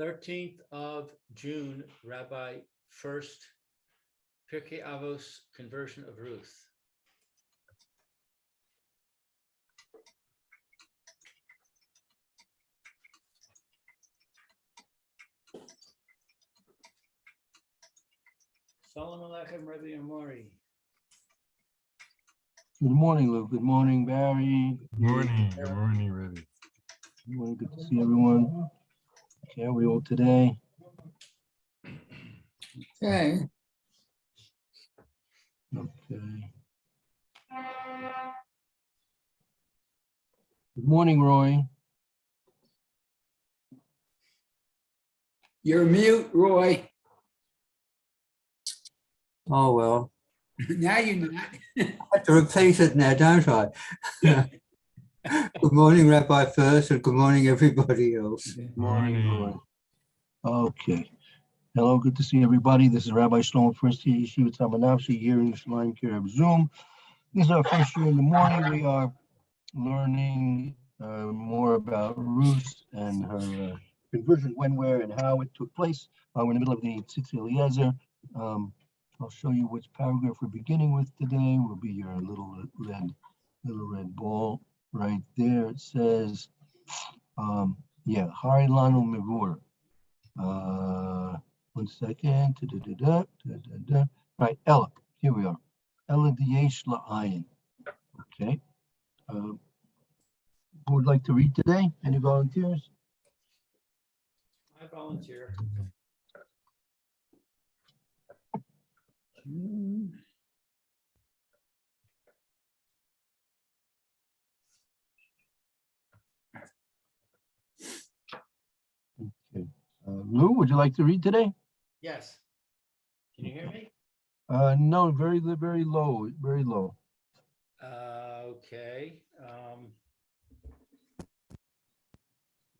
13th of June, Rabbi Furst, Pierke Avos, conversion of Ruth. Shalom Aleichem, Rabbi Amori. Good morning, Luke. Good morning, Barry. Good morning. Good morning, Rabbi. Good morning. Good to see everyone. Okay, how are we all today? Okay. Okay. Good morning, Roy. You're mute, Roy. Oh, well, Now you're not. I have to repeat it now, don't I? Good morning, Rabbi Furst, and good morning, everybody else. Good morning, Roy. Okay. Hello, good to see everybody. This is Rabbi Shlomo Furst here, Yeshiva Tamanavshi, here in Yerushalayim Kirab Zoom. This is our first year in the morning. We are learning more about Ruth and her conversion, when, where, and how it took place. We're in the middle of the Tzitz Eliezer. I'll show you which paragraph we're beginning with today. Will be your little red ball right there. It says, Hari Lanu Mevur. 1 second. Right, Ella. Here we are. Ella Diyesh La'ayin. Okay. Who would like to read today? Any volunteers? I volunteer. Okay. Lou, would you like to read today? Yes. Can you hear me? No, very low, very low. Okay.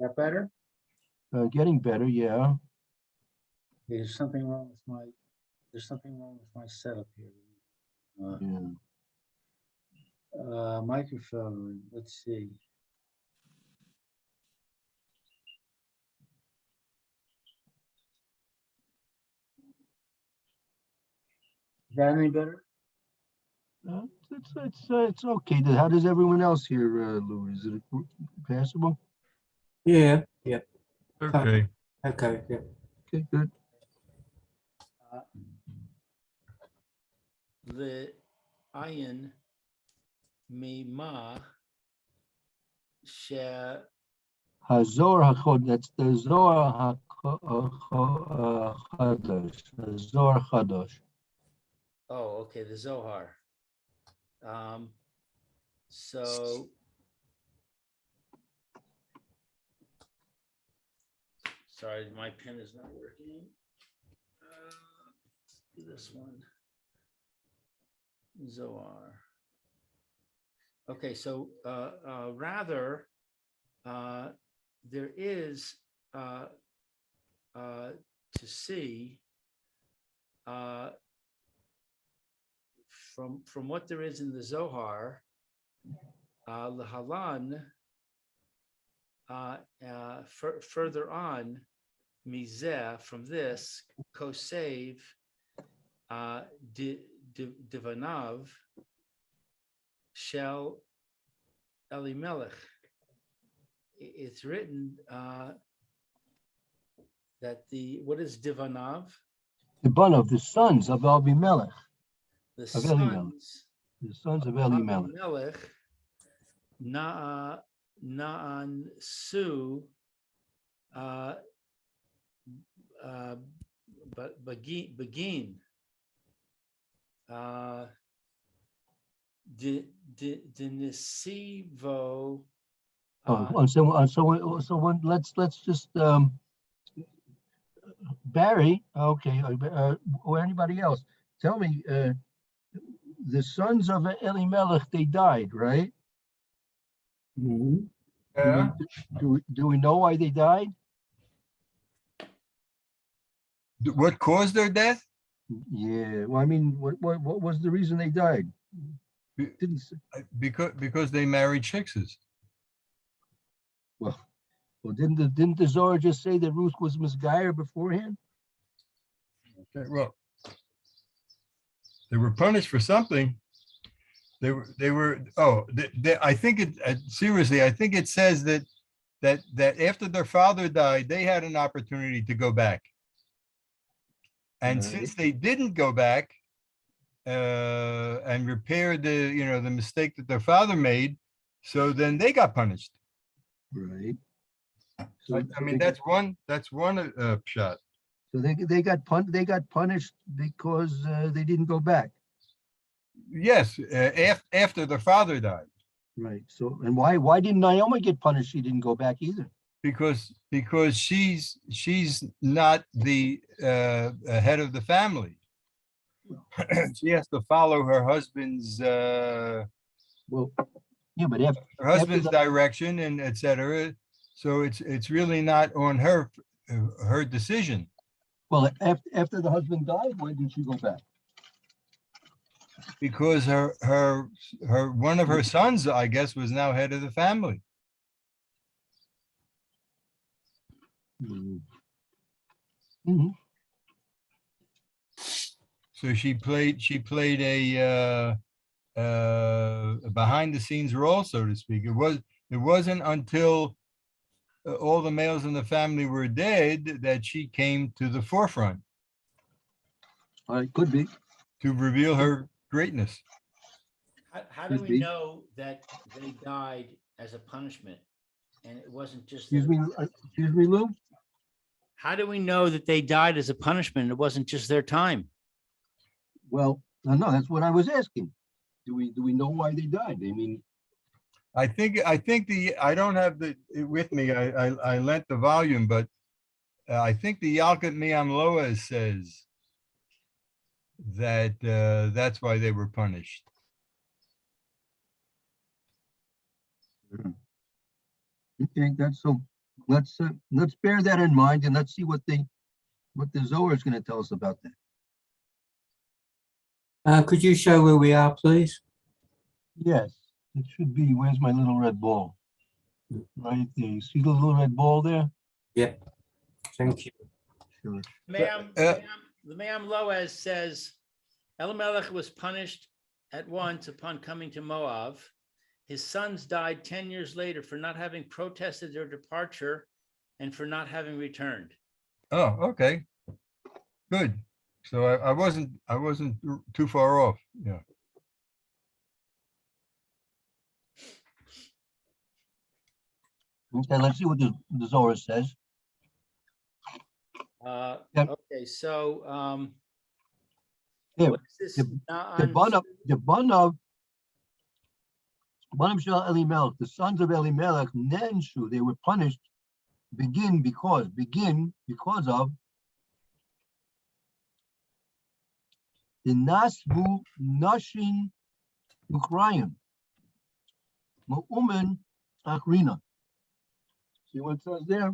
That better? Getting better, yeah. There's something wrong with my setup here. Yeah. Microphone, let's see. Is that any better? It's okay. How does everyone else hear, Lou? Is it passable? Yeah. Okay. Okay, yeah. Okay, good. The ayin mima she Hazor HaChod, that's the Zohar HaChadosh. The Zohar Chadosh. Oh, okay, the Zohar. So sorry, my pen is not working. This one. Zohar. Okay, so rather there is to see from what there is in the Zohar, Lahalan, further on, Mizeh, from this, Kosev, Divanav, Shel Elimelech. It's written that what is Divanav? The bun of the sons of Abimelech. The Of Elimelech. sons The sons of Elimelech. Abimelech, Na'an Su, Begin. Denisivo. Let's just Barry. Okay, or anybody else. Tell me, the sons of Elimelech, they died, right? Mhm. Yeah. Do we know why they died? What caused their death? Yeah. Well, I mean, what was the reason they died? Be- Didn't say. Because they married chickses. Well, Well, didn't the Zohar just say that Ruth was misguided beforehand? Okay, well, they were punished for something. I think seriously, I think it says that after their father died, they had an opportunity to go back. And Right. since they didn't go back and repair the mistake that their father made, so then they got punished. Right. I mean, that's one shot. So they got punished because they didn't go back. Yes, after their father died, Right. So, and why didn't Naomi get punished? She didn't go back either. because she's not the head of the family. She has to follow her husband's Well, yeah, but after the- direction and et cetera. So it's really not on her decision. well, after the husband died, why didn't she go back? Because her one of her sons, I guess, was now head of the family. Mhm. So she played a behind the scenes role, so to speak. It wasn't until all the males in the family were dead that she came to the forefront Could be. to reveal her greatness. How do Could we be. know that they died as a punishment? And it wasn't just, Excuse me, Lou? how do we know that they died as a punishment? It wasn't just their time. Well, no, that's what I was asking. Do we know why they died? I mean, I think I don't have it with me. I lent the volume, but I think the Yalkut Miyam Loa says that that's why they were punished. okay, that's so. Let's bear that in mind and let's see what the Zohar is going to tell us about that. Could you show where we are, please? Yes, it should be. Where's my little red ball? Right there. You see the little red ball there? Yep. Thank you. Sure. The Ma'am Loaz says, Elimelech was punished at once upon coming to Moab. His sons died 10 years later for not having protested their departure and for not having returned. Oh, okay. Good. So I wasn't too far off. Yeah. Okay, let's see what the Zohar says. Yep. Okay, so Here, what is this? the Banam Shel Elimelech, the sons of Elimelech, Nenshu, they were punished. Because of the Nasbu Nashin Ukraine, Ma'umen Akrina. See what it says there?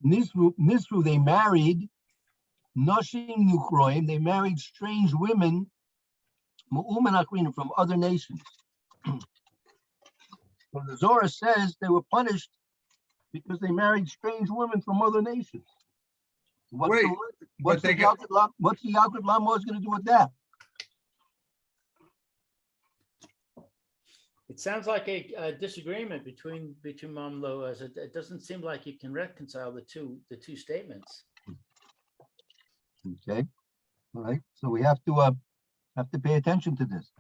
Nisru, they married Nashim Ukraine, they married strange women, Ma'umen Akrina, from other nations. So the Zohar says they were punished because they married strange women from other nations. What's the Yalkut Lamos going to do with that? It sounds like a disagreement between Ma'am Loaz. It doesn't seem like you can reconcile the two statements. Okay, all right. So we have to pay attention to this.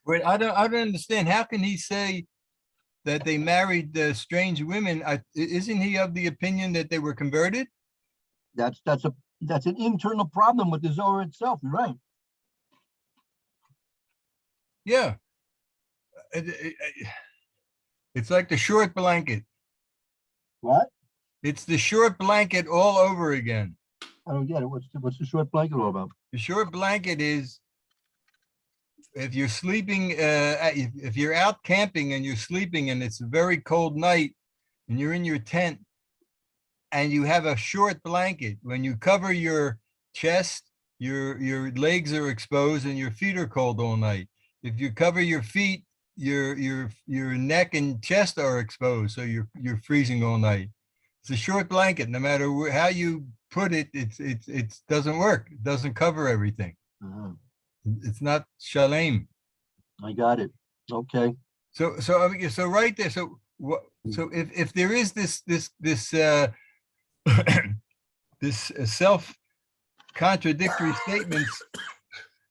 Wait, I don't understand. How can he say that they married strange women? Isn't he of the opinion that they were converted? That's an internal problem with the Zohar itself. You're right. Yeah. It's like the short blanket. What? It's the short blanket all over again. I don't get it. What's the short blanket all about? The short blanket is if you're sleeping, if you're out camping and you're sleeping and it's a very cold night and you're in your tent and you have a short blanket, when you cover your chest, your legs are exposed and your feet are cold all night. If you cover your feet, your neck and chest are exposed, so you're freezing all night. It's a short blanket. No matter how you put it, it doesn't work. It doesn't cover everything. It's not shalem. I got it. Okay. So I mean, so right there. So what? So if there is this this self contradictory statements,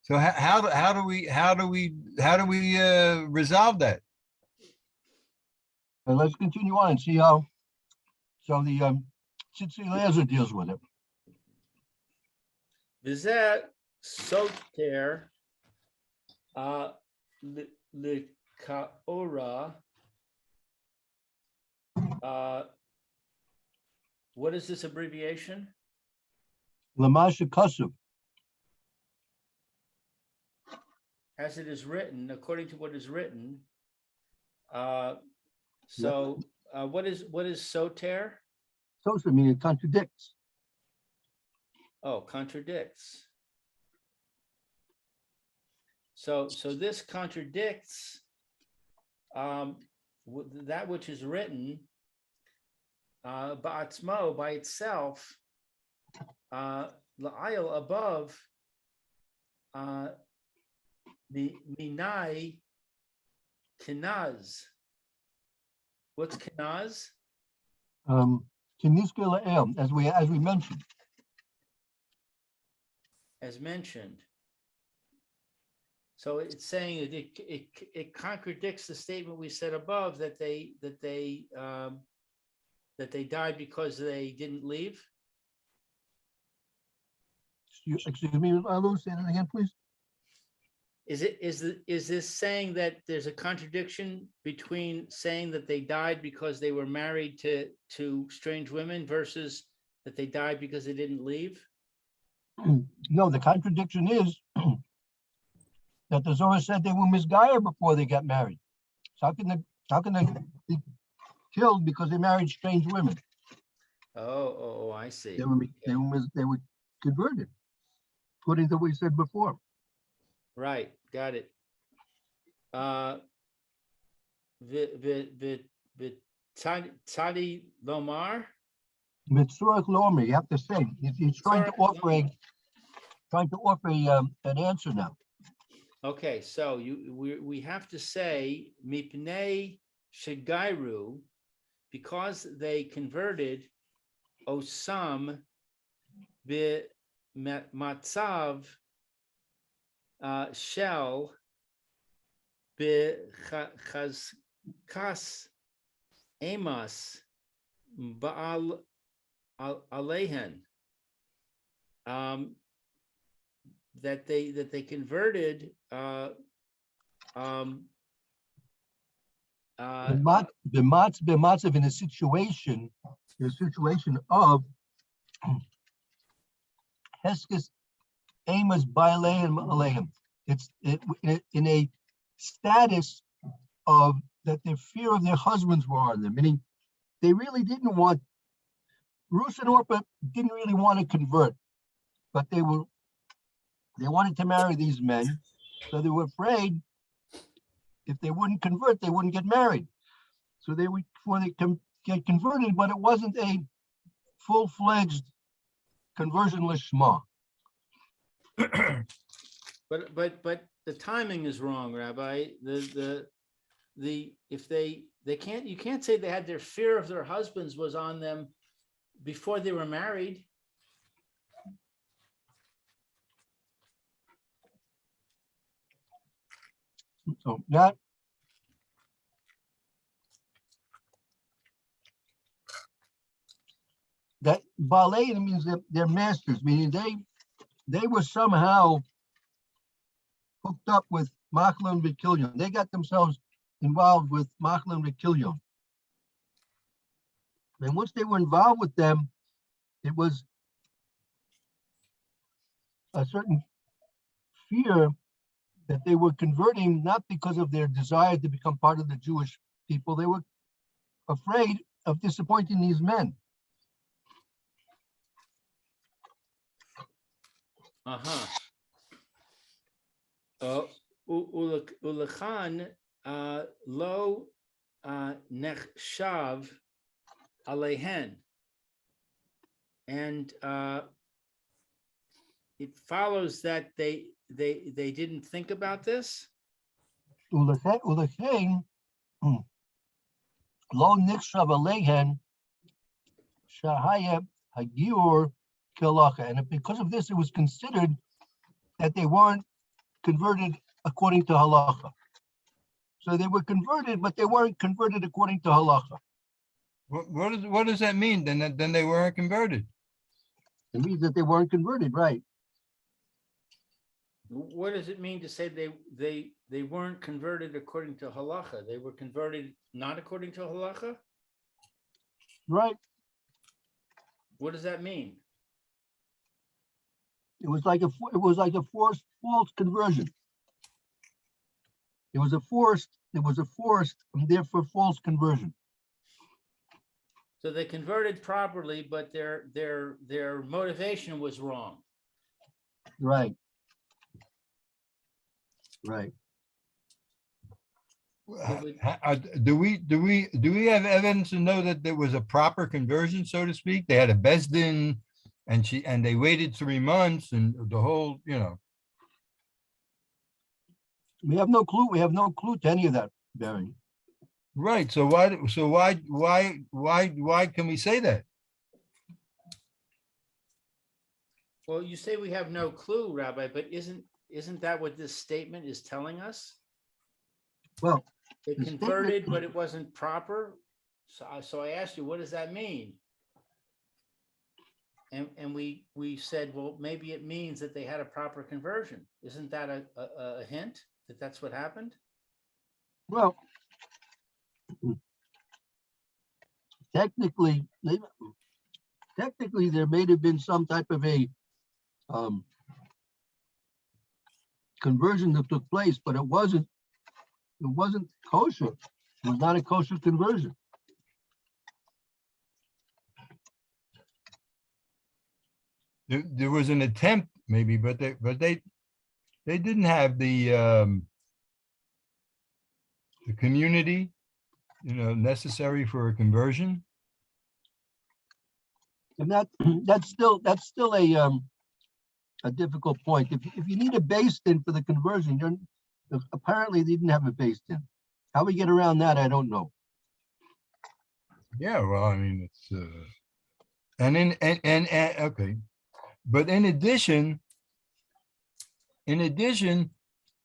so how do we resolve that? And let's continue on and see how, so the Tzitzi Lazar deals with it. Vizet soter likaora. What is this abbreviation? Lamasha Kasu. As it is written, according to what is written. So what is soter? Sosa, I mean, it contradicts. Oh, contradicts. So this contradicts that which is written ba'atzmo, by itself, la'ayil, above, minai kinaz. What's kinaz? Kiniska La'el, as we mentioned. As mentioned. So it's saying that it contradicts the statement we said above that they died because they didn't leave. Excuse me, Lou, say that again, please. Is this saying that there's a contradiction between saying that they died because they were married to strange women versus that they died because they didn't leave? No, the contradiction is that the Zohar said they were misguided before they got married. So how can they be killed because they married strange women? Oh, I see. They were converted, according to what we said before. Right, got it. Tzadi Lomar? Mitzurach Lomer, you have to say, he's trying to offer an answer now. Okay, so we have to say mipnei shegairu, because they converted osam be matzav shel be chazkas emas baal alehen, that they converted The matzav in a situation of heskes amos baileim aleim. It's in a status of that the fear of their husbands were on them, meaning they really didn't want. Ruth and Orpah didn't really want to convert, but they wanted to marry these men, so they were afraid if they wouldn't convert, they wouldn't get married. So they would before they get converted, but it wasn't a full-fledged conversionless shema. But the timing is wrong, Rabbi. If they can't, you can't say they had their fear of their husbands was on them before they were married. So that ballet means that they're masters, meaning they were somehow hooked up with Machlon Vikilion. They got themselves involved with Machlon Vikilion. And once they were involved with them, it was a certain fear that they were converting, not because of their desire to become part of the Jewish people. They were afraid of disappointing these men. Ulechan lo nechshav alehen. And it follows that they didn't think about this. Ulechein, lo nixrav alehen shahaya hagiur kelacha. And because of this, it was considered that they weren't converted according to halacha. So they were converted, but they weren't converted according to halacha. What does that mean? Then they weren't converted. It means that they weren't converted, right? What does it mean to say they weren't converted according to halacha? They were converted not according to halacha? Right. What does that mean? It was like a forced false conversion. It was a forced, and therefore false conversion. So they converted properly, but their motivation was wrong. Right. Right. Do we have evidence to know that there was a proper conversion, so to speak? They had a besdin, and they waited 3 months, and the whole, We have no clue. We have no clue to any of that, Barry. Right. So why can we say that? Well, you say we have no clue, Rabbi, but isn't that what this statement is telling us? Well, They the converted, statement- but it wasn't proper. So I asked you, what does that mean? And we said, well, maybe it means that they had a proper conversion. Isn't that a hint that that's what happened? well, technically, there may have been some type of a conversion that took place, but it wasn't kosher. It was not a kosher conversion. There was an attempt, maybe, but they didn't have the community, necessary for a conversion. And that's still a difficult point. If you need a base in for the conversion, apparently they didn't have a base in. How we get around that, I don't know. Yeah, well, I mean, it's okay, but in addition,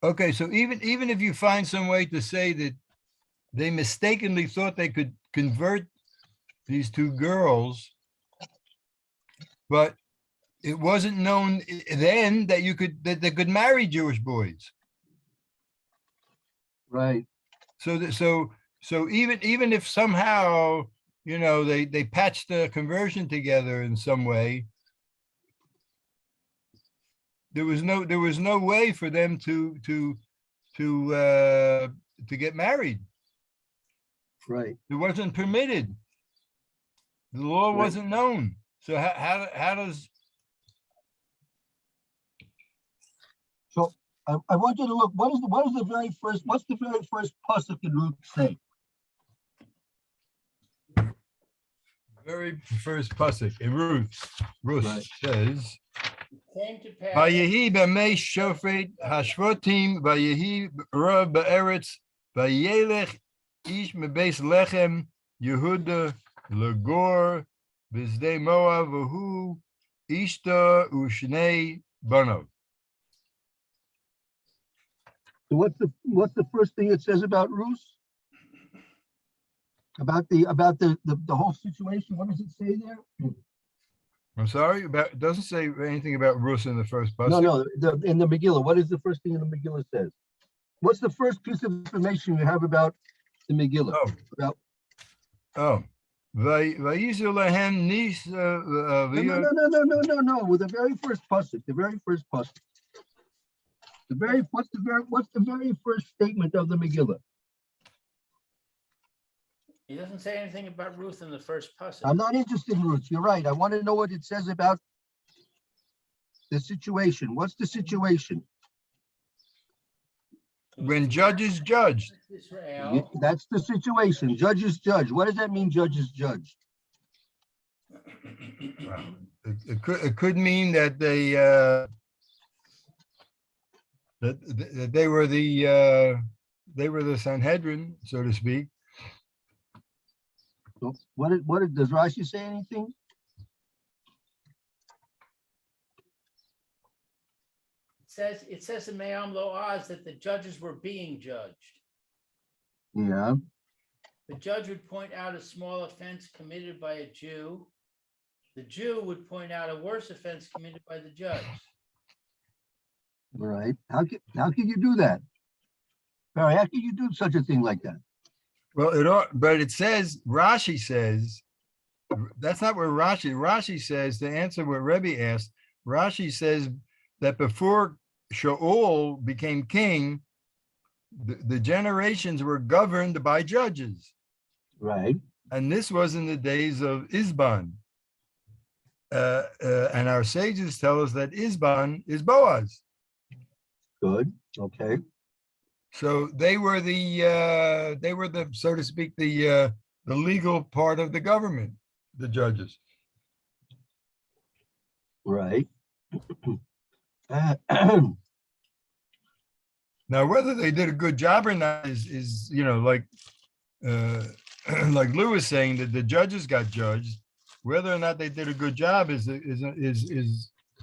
okay, so even if you find some way to say that they mistakenly thought they could convert these 2 girls, but it wasn't known then that they could marry Jewish boys. Right. So even if somehow, they patched the conversion together in some way, there was no way for them to get married. Right. It wasn't permitted. The law Right. wasn't known. So how does? So I want you to look. What's the very first pasuk in Ruth say? Very first pasuk in Ruth Right. says, Came to pass. "Vayehi b'mei shofet hashvotim, vayehi ra ba'eretz, vayelech ish mebeis lechem Yehuda legor b'zdei Moav v'hu ishta u'shnei banav." So what's the first thing it says about Ruth? About the whole situation? What does it say there? I'm sorry, it doesn't say anything about Ruth in the first pasuk. No, in the Megillah. What is the first thing in the Megillah says? What's the first piece of information you have about the Megillah? Vayizu lahem nis. No. With the very first pasuk. What's the very first statement of the Megillah? He doesn't say anything about Ruth in the first pasuk. I'm not interested in Ruth. You're right. I want to know what it says about the situation. What's the situation? when judges judged. Israel. That's the situation. Judges judge. What does that mean, judges judge? It could mean that that they were the Sanhedrin, so to speak. So does Rashi say anything? It says in Me'am Lo Az that the judges were being judged. Yeah, The judge would point out a small offense committed by a Jew. The Jew would point out a worse offense committed by the judge. right. How can you do that? Barry, how can you do such a thing like that? Well, but it says, Rashi says, that's not where Rashi says, to answer what Rebbe asked, Rashi says that before Shaul became king, the generations were governed by judges. Right. And this was in the days of Isban. And our sages tell us that Isban is Boaz. Good. Okay. So they were the, so to speak, the legal part of the government, the judges. Right. Now, whether they did a good job or not is like like Lou was saying, that the judges got judged. Whether or not they did a good job is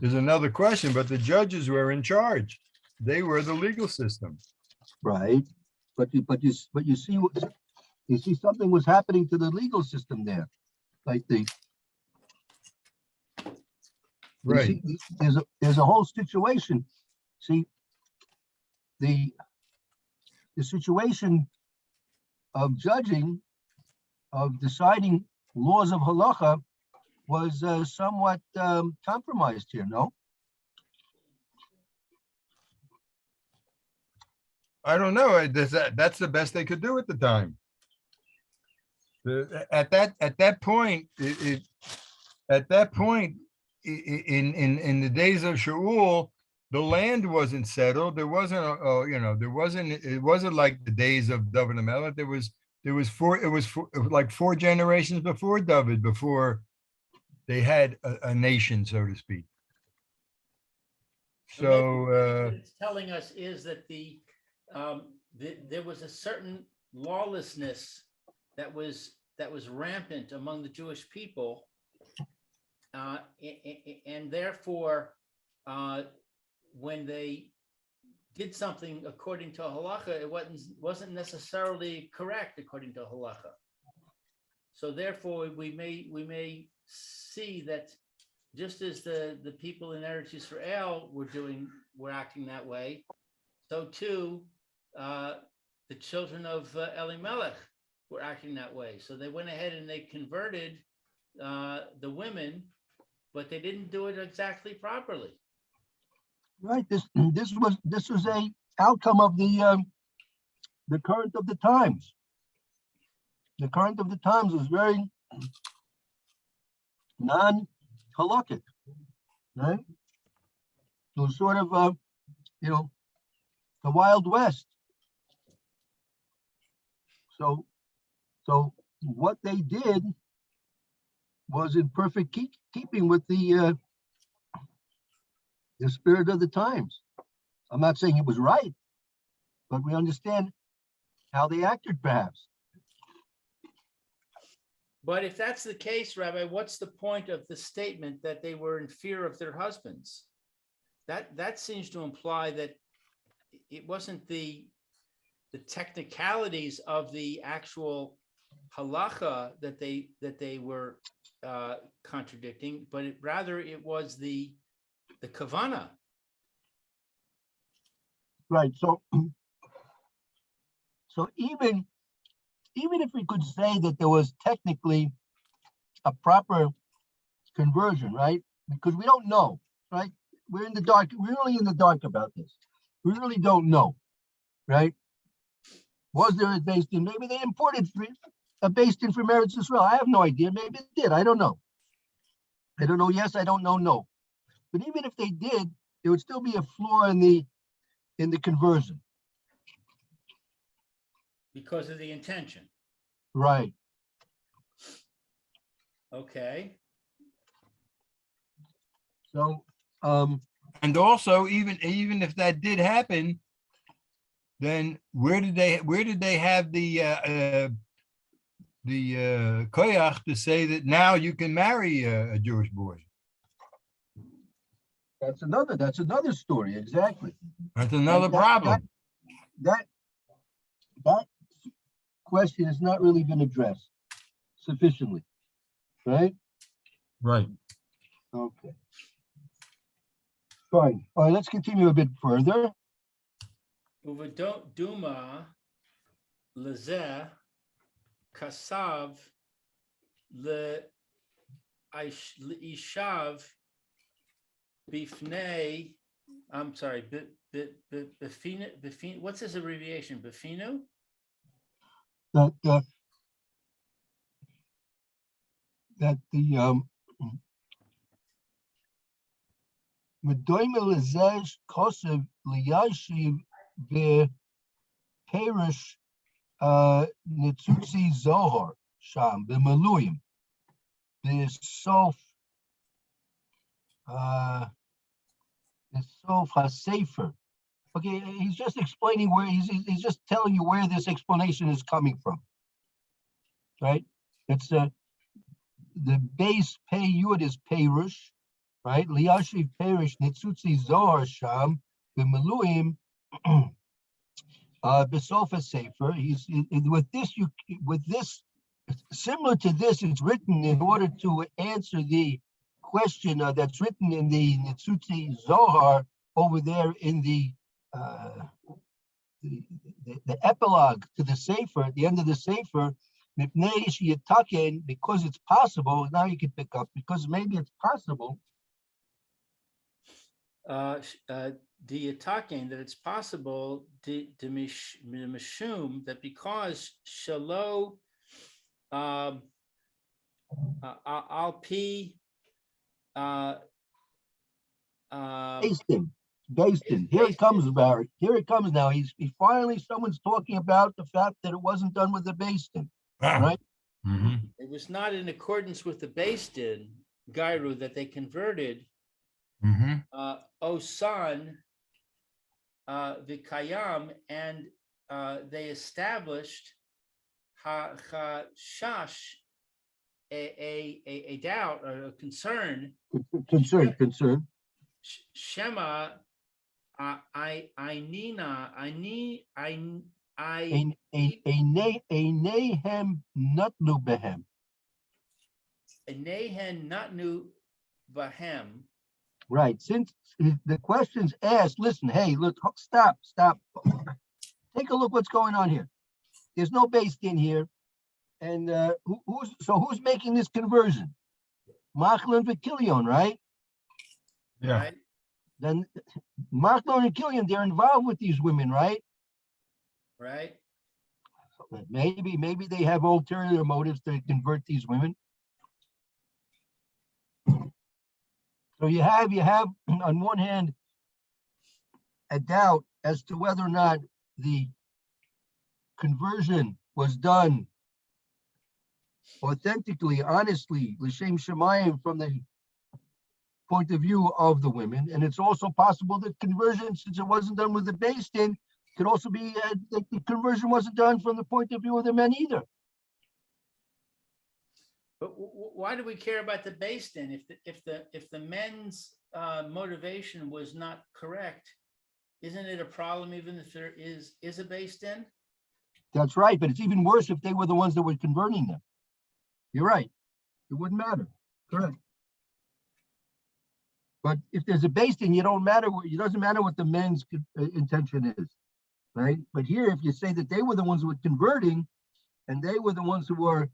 another question. But the judges were in charge; they were the legal system. Right. But you see something was happening to the legal system there, like Right. there's a whole situation. See, the situation of judging, of deciding laws of halacha was somewhat compromised here, no? I don't know. That's the best they could do at the time. At that point, in the days of Shaul, the land wasn't settled. There wasn't it wasn't like the days of David and Melech. It was like 4 generations before David, before they had a nation, so to speak. So What it's telling us is that there was a certain lawlessness that was rampant among the Jewish people, and therefore, when they did something according to halacha, it wasn't necessarily correct according to halacha. So therefore, we may see that just as the people in Eretz Yisrael were acting that way, so too the children of Elimelech were acting that way. So they went ahead and they converted the women, but they didn't do it exactly properly. Right. This was a outcome of the current of the times. The current of the times was very non-halakhic, right? It was sort of the Wild West. So what they did was in perfect keeping with the spirit of the times. I'm not saying it was right, but we understand how they acted, perhaps. But if that's the case, Rabbi, what's the point of the statement that they were in fear of their husbands? That seems to imply that it wasn't the technicalities of the actual halacha that they were contradicting, but rather it was the kavana. Right. So even if we could say that there was technically a proper conversion, right? Because we don't know, right? We're in the dark. We're really in the dark about this. We really don't know, right? Was there a based in? Maybe they imported a based in from Eretz Israel. I have no idea. Maybe it did. I don't know. I don't know. Yes, I don't know. No. But even if they did, there would still be a flaw in the conversion. because of the intention. Right. Okay. So, And also, even if that did happen, then where did they have the koyach to say that now you can marry a Jewish boy? that's another story. Exactly. That's another And that- problem. That question has not really been addressed sufficiently, right? Right. Okay. Fine. All right, let's continue a bit further. Duma lezeh kasav le ishav bifnei. I'm sorry. Befinu. What's this abbreviation? Befinu. That the Medoime lezesh kosev liyashiv be'perish nitzutzi zohar sham b'maluyim b'sof hasefer. Okay, he's just explaining where he's just telling you where this explanation is coming from, right? It's the base pay yud is perush, right? Liyashiv perush nitzutzi zohar sham b'maluyim besofa sefer. With this similar to this, it's written in order to answer the question that's written in the Nitzutzi Zohar over there in the epilogue to the Sefer, at the end of the Sefer, because it's possible, now you can pick up, because maybe it's possible. The Yatakin, that it's possible the mishum, that because shalo alpi Based in. Here it comes, Barry. Here it comes now. He finally, someone's talking about the fact that it wasn't done with the based in, right? Mhm. It was not in accordance with the based in Gairu that they converted Mhm. Osan Vikayam, and they established Shash, a doubt or a concern. Concern. Shema Ainina A nehem nutnu behem. Nehen Natnu Bahem. Right. Since the question's asked, listen, hey, look, stop. Take a look what's going on here. There's no based in here. And who's making this conversion? Machlon and Vikilion, right? Yeah. Right? Then Machlon and Vikilion, they're involved with these women, right? Right. Maybe they have ulterior motives to convert these women. So you have on one hand a doubt as to whether or not the conversion was done authentically, honestly, l'shem shemayim, from the point of view of the women. And it's also possible that conversion, since it wasn't done with the based in, could also be that the conversion wasn't done from the point of view of the men either. But why do we care about the based in? If the men's motivation was not correct, isn't it a problem even if there is a based in? That's right, but it's even worse if they were the ones that were converting them. You're right. It wouldn't matter. Correct. But if there's a based in, it doesn't matter what the men's intention is, right? But here, if you say that they were the ones who were converting, and they were the ones who were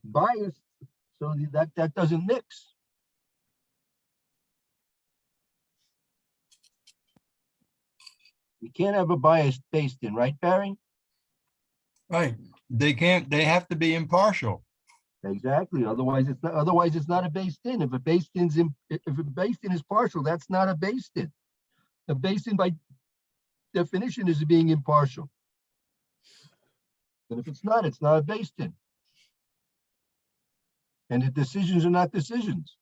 biased, so that doesn't mix. You can't have a biased based in, right, Barry? Right. They have to be impartial. Exactly. Otherwise, it's not a based in. If a based in is partial, that's not a based in. A based in by definition is being impartial. And if it's not a based in. And the decisions are not decisions.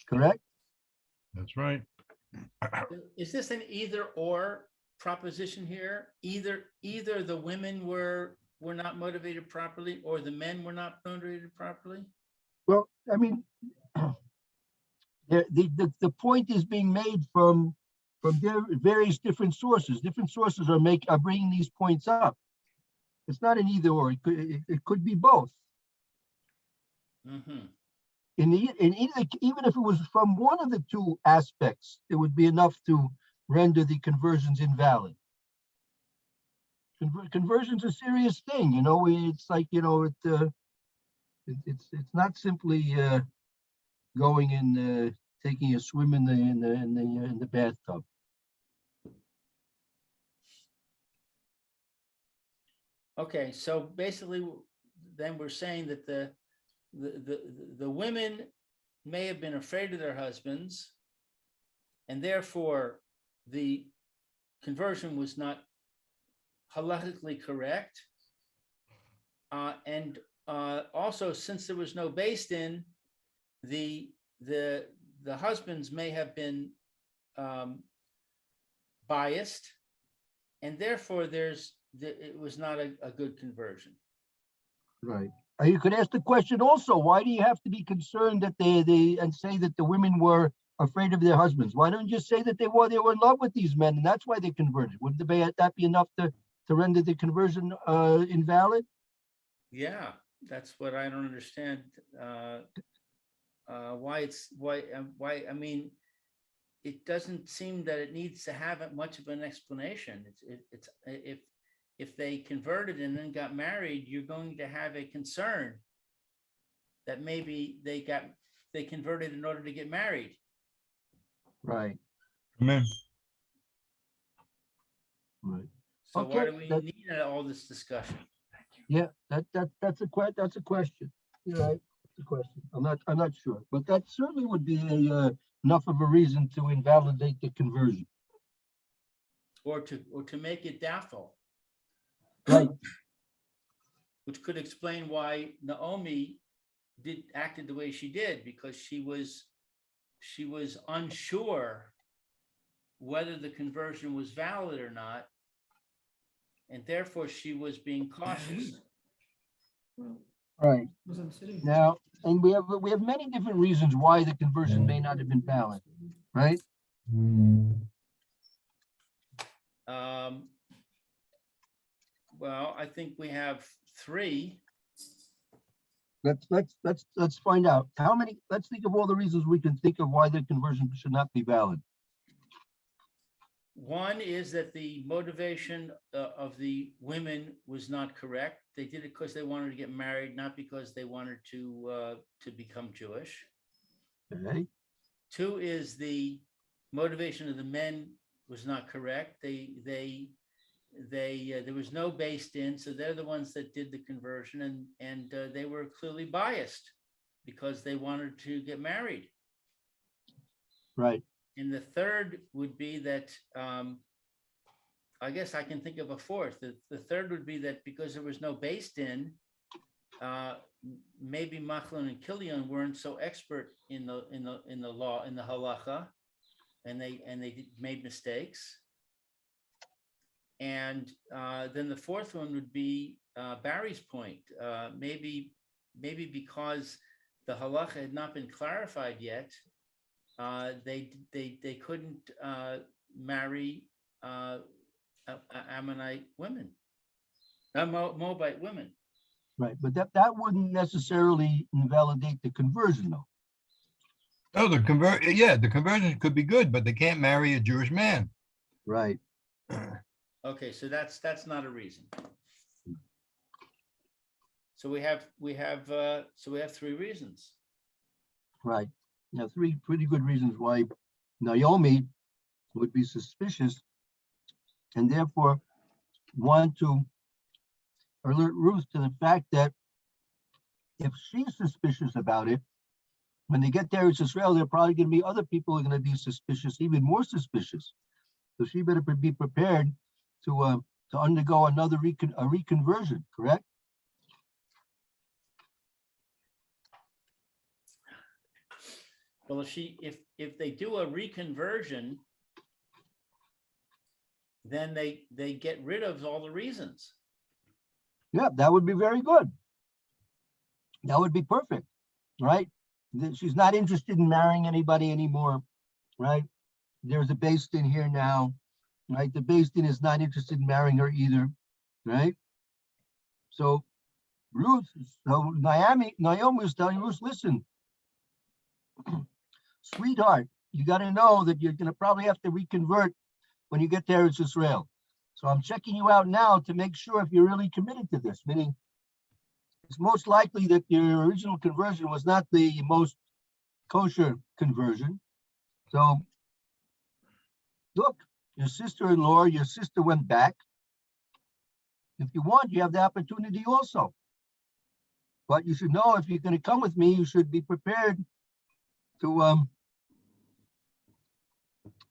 Correct? That's right. Is this an either or proposition here? Either the women were not motivated properly, or the men were not motivated properly? Well, I mean, the point is being made from various different sources. Different sources are bringing these points up. It's not an either or. It could be both. Mm-hmm. Even if it was from one of the two aspects, it would be enough to render the conversions invalid. Conversion's a serious thing, you know. It's like, you know, it's not simply going and taking a swim in the bathtub. Okay, so basically, then we're saying that the women may have been afraid of their husbands, and therefore the conversion was not halakhically correct. And also, since there was no based in, the husbands may have been biased, and therefore it was not a good conversion. Right. You could ask the question also, why do you have to be concerned that and say that the women were afraid of their husbands? Why don't you just say that they were in love with these men and that's why they converted? Wouldn't that be enough to render the conversion invalid? Yeah, that's what I don't understand. Why I mean, it doesn't seem that it needs to have much of an explanation. It's if they converted and then got married, you're going to have a concern that maybe they converted in order to get married. Right. Amen. Right. So Okay, why do we need all this discussion? Yeah, that's a question. You're right. It's a question. I'm not sure, but that certainly would be enough of a reason to invalidate the conversion. Or to make it doubtful. Right. Which could explain why Naomi acted the way she did, because she was unsure whether the conversion was valid or not, and therefore she was being cautious. Right. Now, and we have many different reasons why the conversion may not have been valid, right? Well, I think we have 3. Let's find out how many. Let's think of all the reasons we can think of why the conversion should not be valid. One is that the motivation of the women was not correct. They did it because they wanted to get married, not because they wanted to become Jewish. Okay. 2 is the motivation of the men was not correct. There was no based in, so they're the ones that did the conversion, and they were clearly biased because they wanted to get married. Right. And the third would be that, I guess I can think of a fourth. The third would be that because there was no based in, maybe Machlon and Kilion weren't so expert in the law, in the halacha, and they made mistakes. And then the fourth one would be Barry's point. Maybe because the halacha had not been clarified yet, they couldn't marry Ammonite women, Moabite women. Right, but that wouldn't necessarily invalidate the conversion, though. Oh, the conversion could be good, but they can't marry a Jewish man. Right. Okay, so that's not a reason. So we have 3 reasons. Right. Now, 3 pretty good reasons why Naomi would be suspicious and therefore want to alert Ruth to the fact that if she's suspicious about it, when they get there to Israel, there are probably going to be other people who are going to be suspicious, even more suspicious. So she better be prepared to to undergo another reconversion, correct? Well, if they do a reconversion, then they get rid of all the reasons. Yeah, that would be very good. That would be perfect, right? She's not interested in marrying anybody anymore, right? There's a based in here now, right? The based in is not interested in marrying her either, right? So Naomi was telling Ruth, listen, sweetheart, you got to know that you're going to probably have to reconvert when you get there. It's Israel. So I'm checking you out now to make sure if you're really committed to this, meaning it's most likely that your original conversion was not the most kosher conversion. So look, your sister-in-law, your sister went back. If you want, you have the opportunity also. But you should know if you're going to come with me, you should be prepared to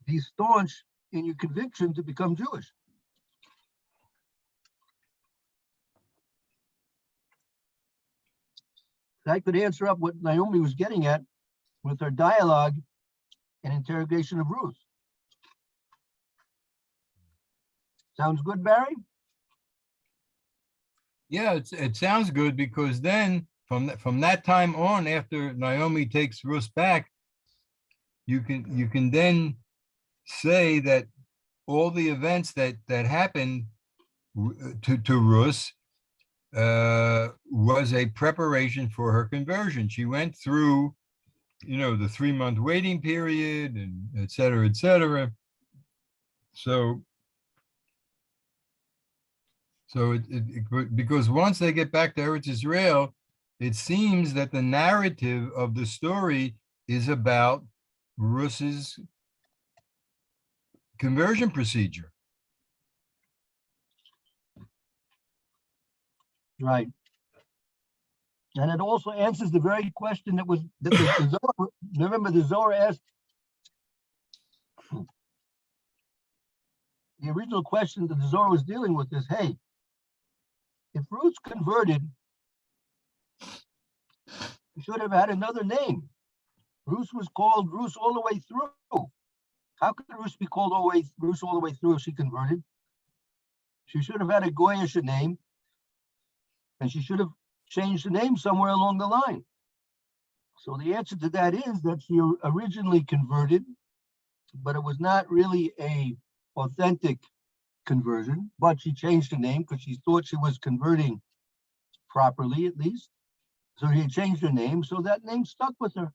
be staunch in your conviction to become Jewish. That could answer up what Naomi was getting at with her dialogue and interrogation of Ruth. Sounds good, Barry? Yeah, it sounds good, because then from that time on, after Naomi takes Ruth back, you can then say that all the events that happened to Ruth was a preparation for her conversion. She went through, the 3-month waiting period, and et cetera, et cetera. So because once they get back to Eretz Israel, it seems that the narrative of the story is about Ruth's conversion procedure. Right. And it also answers the very question that the Zohar, remember the Zohar asked, the original question that the Zohar was dealing with is, hey, if Ruth's converted, you should have had another name. Ruth was called Ruth all the way through. How could Ruth be called Ruth all the way through if she converted? She should have had a Goyish name, and she should have changed the name somewhere along the line. So the answer to that is that she originally converted, but it was not really a authentic conversion, but she changed the name because she thought she was converting properly, at least. So she changed her name, so that name stuck with her.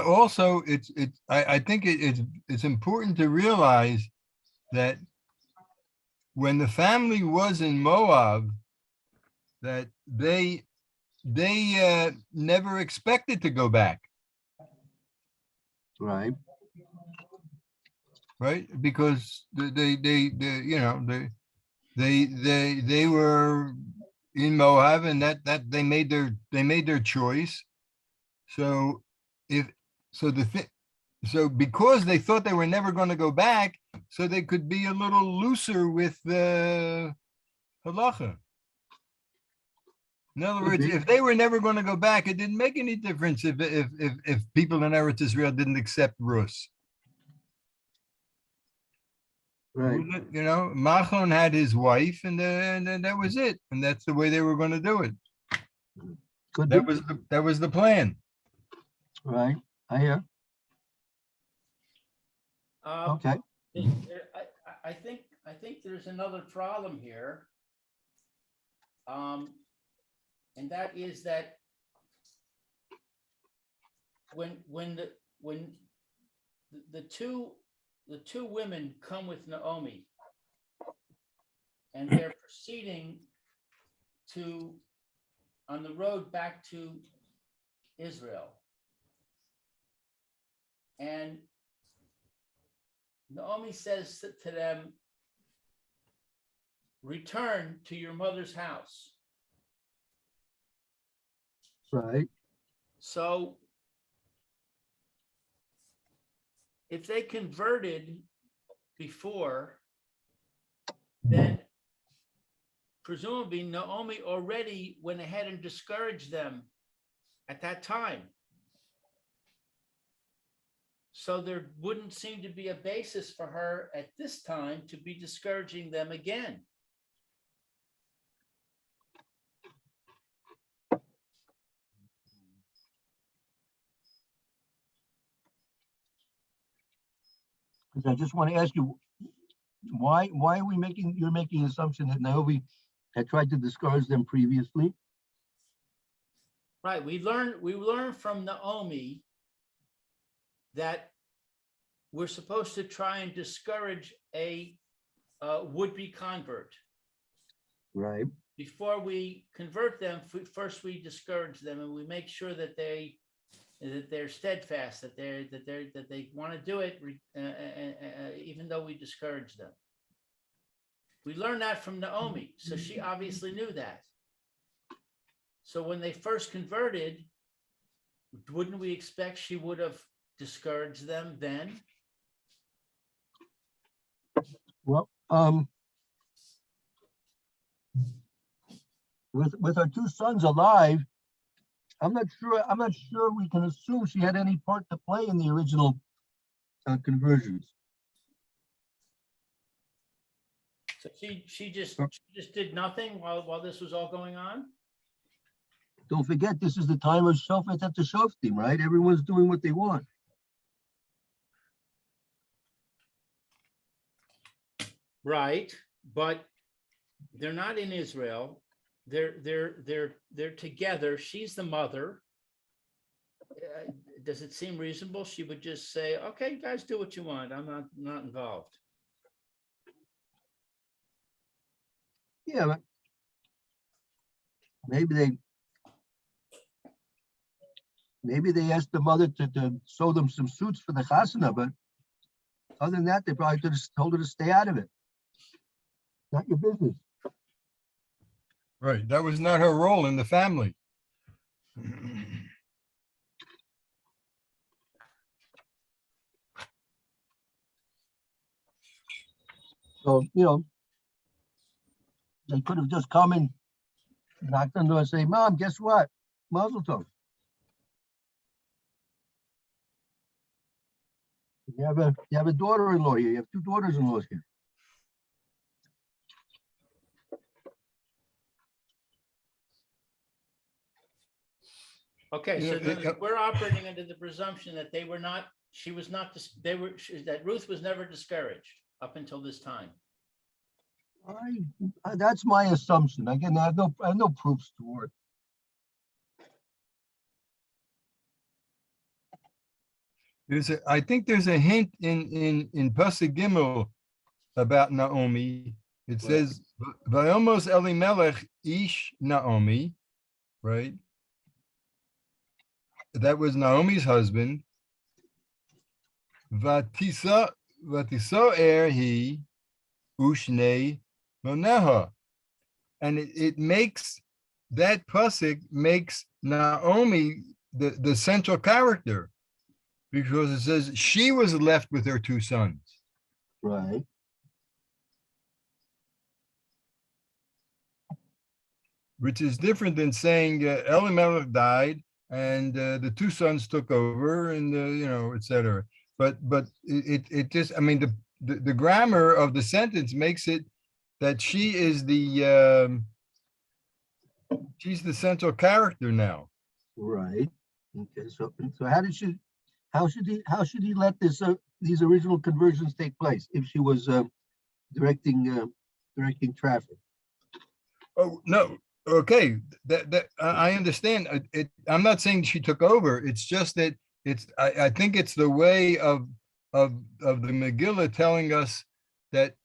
Also, I think it's important to realize that when the family was in Moab, that they never expected to go back. Right. Right, because they were in Moab, and that they made their choice. So because they thought they were never going to go back, so they could be a little looser with the halacha. In other words, if they were never going to go back, it didn't make any difference if people in Eretz Israel didn't accept Rus. Right. Machlon had his wife, and then that was it, and that's the way they were going to do it. Could That be. was the plan. Right. I hear. Okay. I think there's another problem here. And that is that when the two women come with Naomi and they're proceeding on the road back to Israel, and Naomi says to them, return to your mother's house. Right. So if they converted before, then presumably Naomi already went ahead and discouraged them at that time. So there wouldn't seem to be a basis for her at this time to be discouraging them again. Because I just want to ask you, why are we making, you're making an assumption that Naomi had tried to discourage them previously? Right, we learned from Naomi that we're supposed to try and discourage a would-be convert. Right. Before we convert them, first we discourage them and we make sure that they're steadfast, that they want to do it, even though we discourage them. We learned that from Naomi, so she obviously knew that. So when they first converted, wouldn't we expect she would have discouraged them then? Well, with our two sons alive, I'm not sure we can assume she had any part to play in the original conversions. So she just did nothing while this was all going on? Don't forget, this is the time of Shofet at the Shoftim, right? Everyone's doing what they want. Right, but they're not in Israel. They're together. She's the mother. Does it seem reasonable? She would just say, "Okay, guys, do what you want. I'm not involved." Yeah, but maybe they asked the mother to sew them some suits for the chasana, but other than that, they probably could have told her to stay out of it. Not your business. Right. That was not her role in the family. So, they could have just come and knocked on the door and say, "Mom, guess what? Mazel tov. You have a daughter-in-law here. You have two daughters-in-laws here." Okay, You so know, then we're operating under the presumption that that Ruth was never discouraged up until this time. That's my assumption. Again, I have no proofs to it. I think there's a hint in Pasuk Gimel about Naomi. It says, "Vayomos Elimelech ish Naomi," right? That was Naomi's husband. Vatisoer he ushnei moneha, and it makes that pasuk makes Naomi the central character, because it says she was left with her two sons. Right. Which is different than saying Elimelech died and the two sons took over, and etc. But it just, I mean, the grammar of the sentence makes it that she is she's the central character now. Right. Okay. So how should he let these original conversions take place if she was directing traffic? Oh no. Okay, that I understand. I'm not saying she took over. It's just that I think it's the way of the Megillah telling us that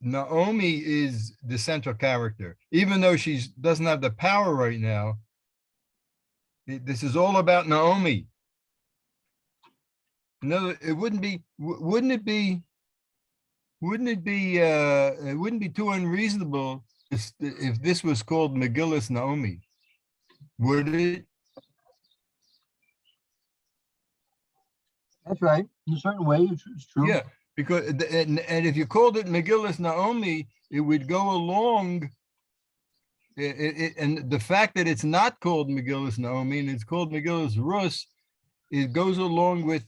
Naomi is the central character, even though she doesn't have the power right now. This is all about Naomi. No, it wouldn't be too unreasonable if this was called Megillus Naomi, would it? That's right. In a certain way, it's true. Yeah, Because, and if you called it Megillus Naomi, it would go along. And the fact that it's not called Megillus Naomi and it's called Megillus Rus, it goes along with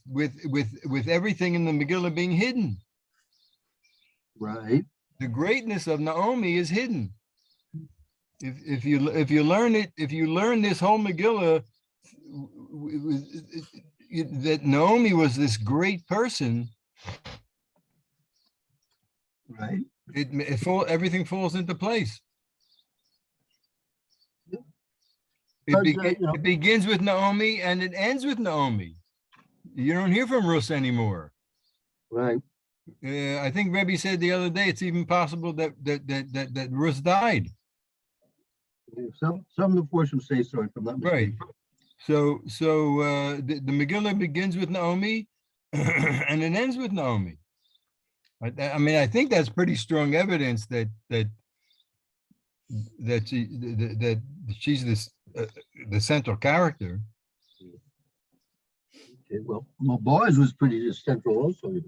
everything in the Megillah being hidden. Right. The greatness of Naomi is hidden. If you learn it, if you learn this whole Megillah, that Naomi was this great person, Right. everything falls into place. Because, you know- It begins with Naomi and it ends with Naomi. You don't hear from Rus anymore. Right. I think Rebbe said the other day it's even possible that Rus died. Some of the portions say so, if I'm not Right. mistaken. So the Megillah begins with Naomi and it ends with Naomi. I mean, I think that's pretty strong evidence that she's this the central character. Okay, well, Boaz was pretty central also.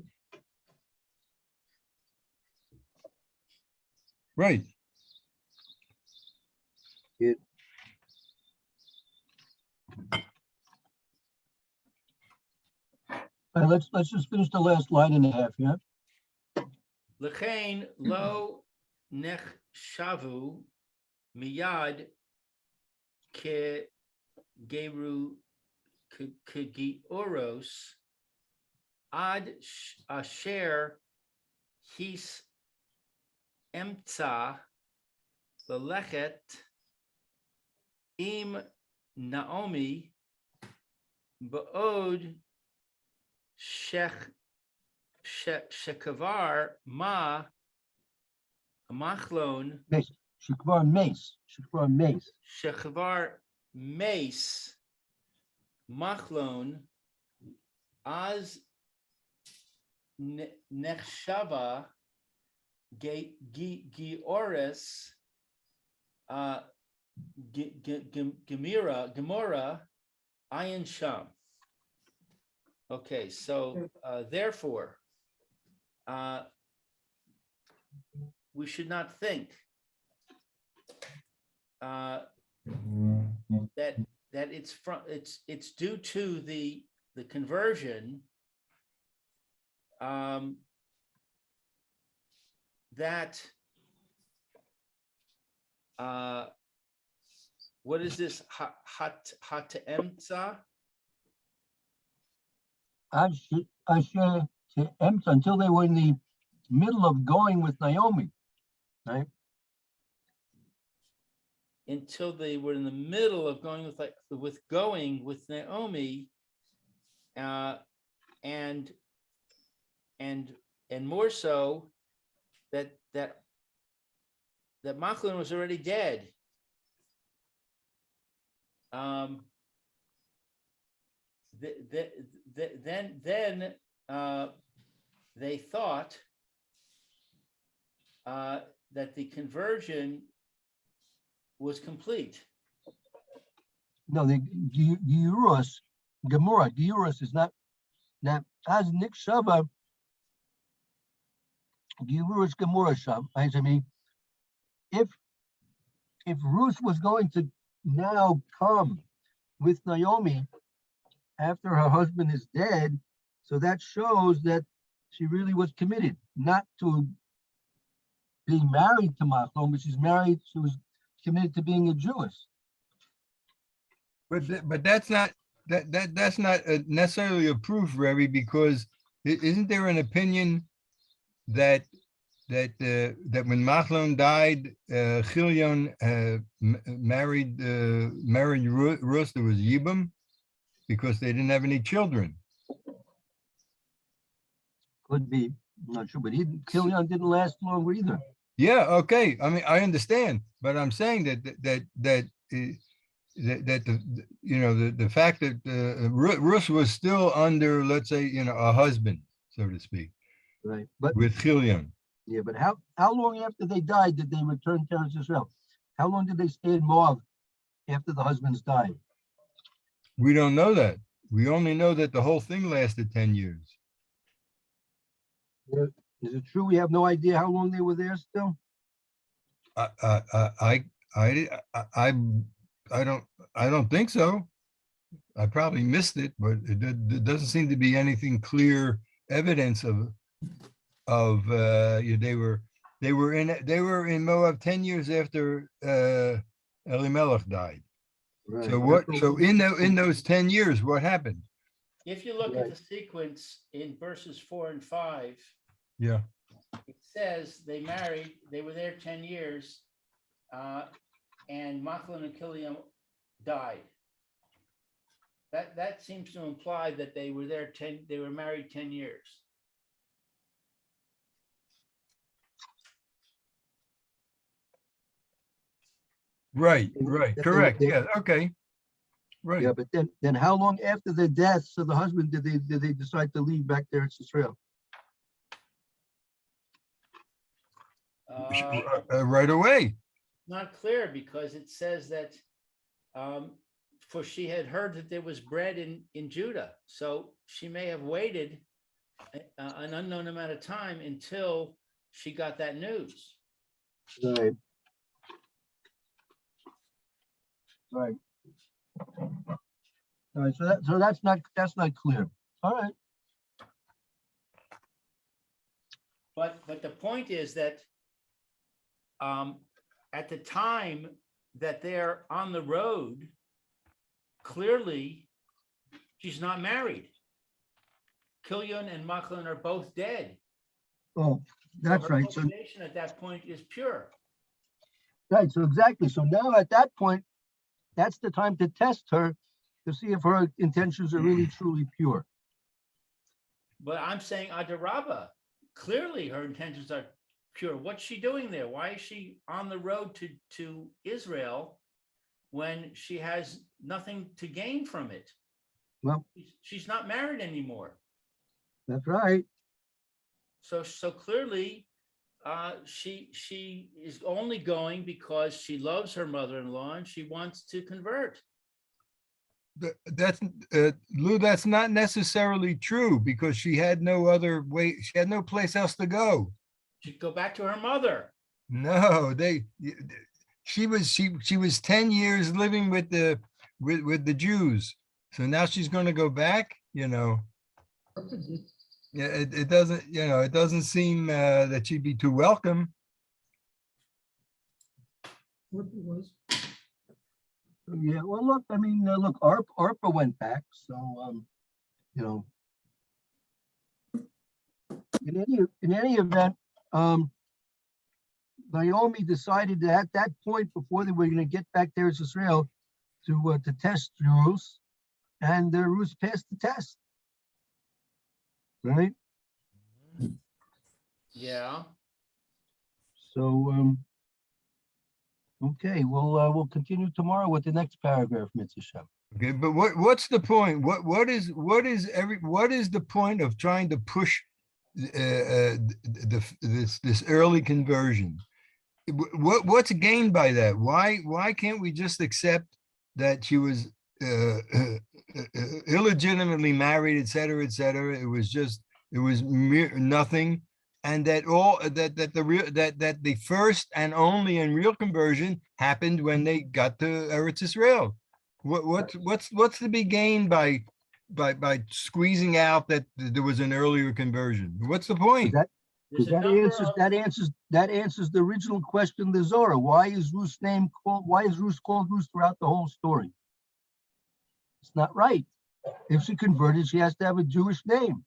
Right. Let's just finish the last line and a half, yeah? L'chein lo nechshavu miyad ke geru kegioros ad asher his emtza lelechet im Naomi ba'od shekavar ma machlon Mace, Shekvar Mace, shekavar mace machlon az nechshava giores gemora ayin sham. Okay, so therefore, we should not think that it's due to the conversion that what is this hat emtza? Asher to Emsa, until they were in the middle of going with Naomi, right? Until they were in the middle of going with Naomi, and more so that Machlon was already dead. Then they thought that the conversion was complete. No, the Geuros is not as Nick Shava. Geuros Gemora Shav. I mean, if Ruth was going to now come with Naomi after her husband is dead, so that shows that she really was committed, not to being married to Machlon, but she was committed to being a Jewess. But that's not necessarily a proof, Rebbe, because isn't there an opinion that when Machlon died, Chilion married Rus, there was Yibam, because they didn't have any children. Could be, I'm not sure, but Kilion didn't last long either. Yeah, okay. I mean, I understand, but I'm saying that the fact that Rus was still under, let's say, a husband, so to speak, Right, but with Chilion. yeah, but how long after they died did they return to Israel? How long did they stay in Moab after the husbands died? We don't know that. We only know that the whole thing lasted 10 years. Is it true? We have no idea how long they were there still? I don't think so. I probably missed it, but it doesn't seem to be anything clear evidence of yeah, they were in Moab 10 years after Elimelech died. So in those 10 years, what happened? If you look at Right. the sequence in verses 4 and 5, Yeah. it says they married, they were there 10 years, and Machlon and Kiliam died. That seems to imply that they were there they were married 10 years. Right, That they- correct. they- Yeah, okay. Right. Yeah, but then how long after the deaths of the husband did they decide to leave back there in Israel? Right away. Not clear because it says that for she had heard that there was bread in Judah. So she may have waited an unknown amount of time until she got that news. Right. Right. All right, so that's not clear. All right. But the point is that at the time that they're on the road, clearly she's not married. Kilion and Machlon are both dead. Oh, that's her right. So motivation at that point is pure. right, so exactly. So now at that point, that's the time to test her to see if her intentions are really truly pure. But I'm saying Adarabba, clearly her intentions are pure. What's she doing there? Why is she on the road to Israel when she has nothing to gain from it? Well, She's not married anymore. that's right. So clearly, she is only going because she loves her mother-in-law and she wants to convert. That's Lou, that's not necessarily true because she had no other way. She had no place else to go. She'd go back to her mother. No, she was 10 years living with the Jews. So now she's going to go back, you know. Yeah, it doesn't, you know, it doesn't seem that she'd be too welcome. Yeah, well, look, I mean, look, ARPA went back, so, you know, in any event, Naomi decided that at that point, before they were going to get back there to Israel, to test Ruth, and Ruth passed the test, right? Yeah. So, okay, we'll continue tomorrow with the next paragraph, Mitzvah Shem. Okay, but what's the point? What is the point of trying to push this early conversion? What's gained by that? Why can't we just accept that she was illegitimately married, et cetera, et cetera? It was mere nothing, and that the first and only and real conversion happened when they got to Eretz Israel. What's to be gained by squeezing out that there was an earlier conversion? What's the point? There's a That number answers the original question, the Zohar. Why is Ruth called Ruth throughout the whole story? It's not right. If she converted, she has to have a Jewish name.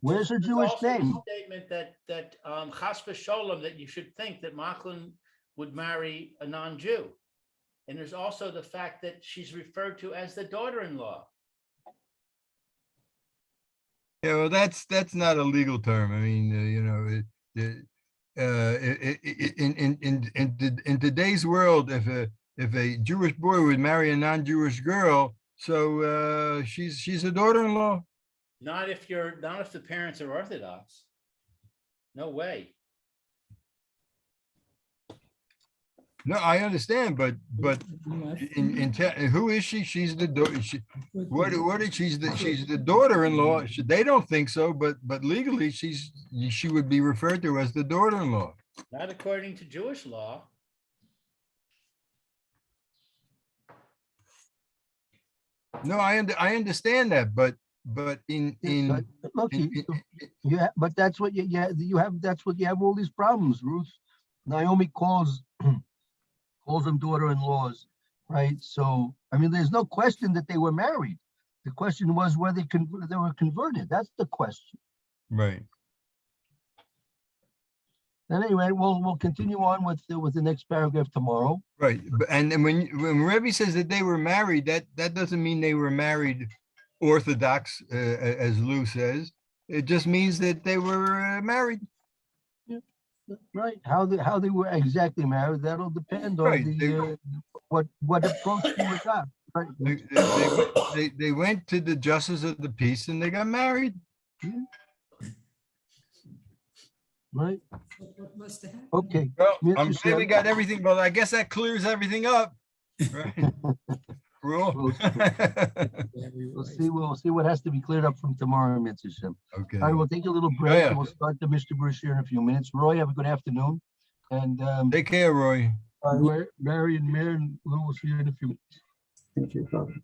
Where's her there's Jewish also a name? statement that Chas v'sholom, that you should think that Machlon would marry a non-Jew. And there's also the fact that she's referred to as the daughter-in-law. Yeah, well, that's not a legal term. I mean, you know, in today's world, if a Jewish boy would marry a non-Jewish girl, so she's a daughter-in-law. Not if the parents are Orthodox. No way. No, I understand, but who is she? She's the daughter. What is she's the daughter-in-law. They don't think so, but legally she would be referred to as the daughter-in-law. Not according to Jewish law. No, I understand that, but in Look, yeah, but that's what you have. That's what you have all these problems, Ruth. Naomi calls them daughter-in-laws, right? So, I mean, there's no question that they were married. The question was whether they were converted. That's the question. right. And anyway, we'll continue on with the next paragraph tomorrow. Right, and then when Rebbe says that they were married, that doesn't mean they were married Orthodox, as Lou says. It just means that they were married. Right? How they were exactly married, that'll depend on Right, what approach you got. Right? They went to the justice of the peace and they got married. Right? What must have happened? Okay. Well, Mr. I'm glad we Shem. got everything, but I guess that clears everything up. Right. Rule. We'll see what has to be cleared up from tomorrow, Mr. Shem. Okay. All right, we'll take a little break yeah. and we'll start the Mr. Brashear in a few minutes. Roy, have a good afternoon. And Take care, Roy. Mary and Lou will see you in a few minutes. Thank you, Father.